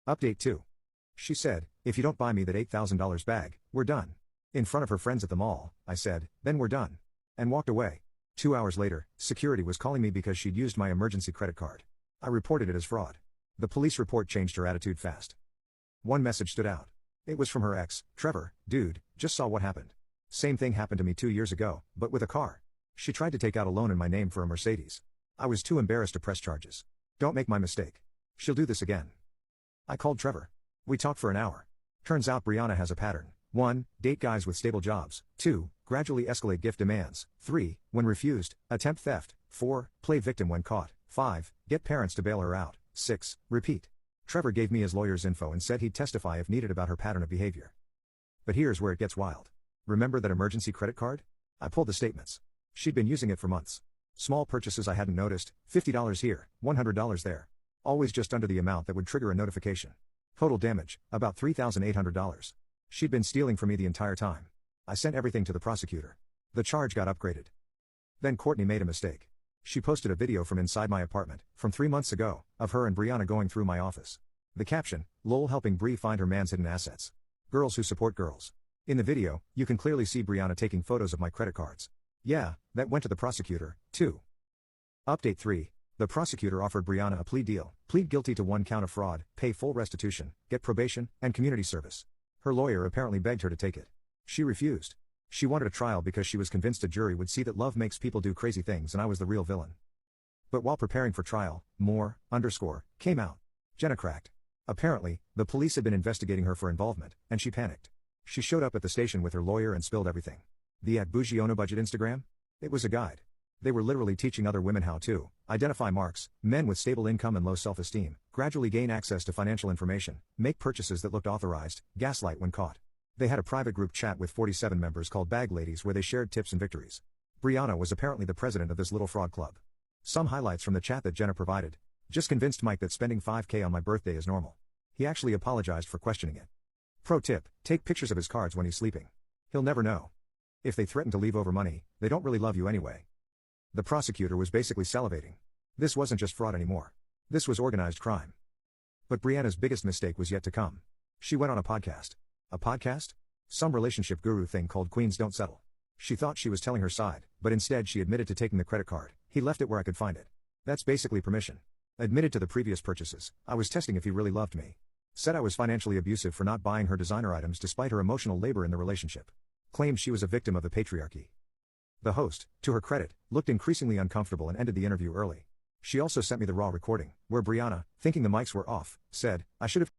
Update 2. She said, if you don't buy me that $8,000 bag, we're done. In front of her friends at the mall, I said, then we're done. And walked away. 2 hours later, security was calling me because she'd used my emergency credit card. I reported it as fraud. The police report changed her attitude fast. One message stood out. It was from her ex, Trevor, dude, just saw what happened. Same thing happened to me 2 years ago, but with a car. She tried to take out a loan in my name for a Mercedes. I was too embarrassed to press charges. Don't make my mistake. She'll do this again. I called Trevor. We talked for an hour. Turns out Brianna has a pattern. 1. Date guys with stable jobs. 2. Gradually escalate gift demands. 3. When refused, attempt theft. 4. Play victim when caught. 5. Get parents to bail her out. 6. Repeat. Trevor gave me his lawyer's info and said he'd testify if needed about her pattern of behavior. But here's where it gets wild. Remember that emergency credit card? I pulled the statements. She'd been using it for months. Small purchases I hadn't noticed, $50 here, $100 there. Always just under the amount that would trigger a notification. Total damage, about $3,800. She'd been stealing from me the entire time. I sent everything to the prosecutor. The charge got upgraded. Then Courtney made a mistake. She posted a video from inside my apartment, from 3 months ago, of her and Brianna going through my office. The caption, lol helping Bri find her man's hidden assets. Girls who support girls. In the video, you can clearly see Brianna taking photos of my credit cards. Yeah, that went to the prosecutor, too. Update 3. The prosecutor offered Brianna a plea deal, plead guilty to 1 count of fraud, pay full restitution, get probation, and community service. Her lawyer apparently begged her to take it. She refused. She wanted a trial because she was convinced a jury would see that love makes people do crazy things and I was the real villain. But while preparing for trial, came out. Jenna cracked. Apparently, the police had been investigating her for involvement, and she panicked. She showed up at the station with her lawyer and spilled everything. The @BougiOnaBudget Instagram? It was a guide. They were literally teaching other women how to identify marks, men with stable income and low self-esteem, gradually gain access to financial information, make purchases that looked authorized, gaslight when caught. They had a private group chat with 47 members called Bag Ladies where they shared tips and victories. Brianna was apparently the president of this little fraud club. Some highlights from the chat that Jenna provided. Just convinced Mike that spending $5K on my birthday is normal. He actually apologized for questioning it. Pro tip, take pictures of his cards when he's sleeping. He'll never know. If they threaten to leave over money, they don't really love you anyway. The prosecutor was basically salivating. This wasn't just fraud anymore. This was organized crime. But Brianna's biggest mistake was yet to come. She went on a podcast. A podcast? Some relationship guru thing called Queens Don't Settle. She thought she was telling her side, but instead she admitted to taking the credit card. He left it where I could find it. That's basically permission. Admitted to the previous purchases. I was testing if he really loved me. Said I was financially abusive for not buying her designer items despite her emotional labor in the relationship. Claimed she was a victim of the patriarchy. The host, to her credit, looked increasingly uncomfortable and ended the interview early. She also sent me the raw recording, where Brianna, thinking the mics were off, said, I should have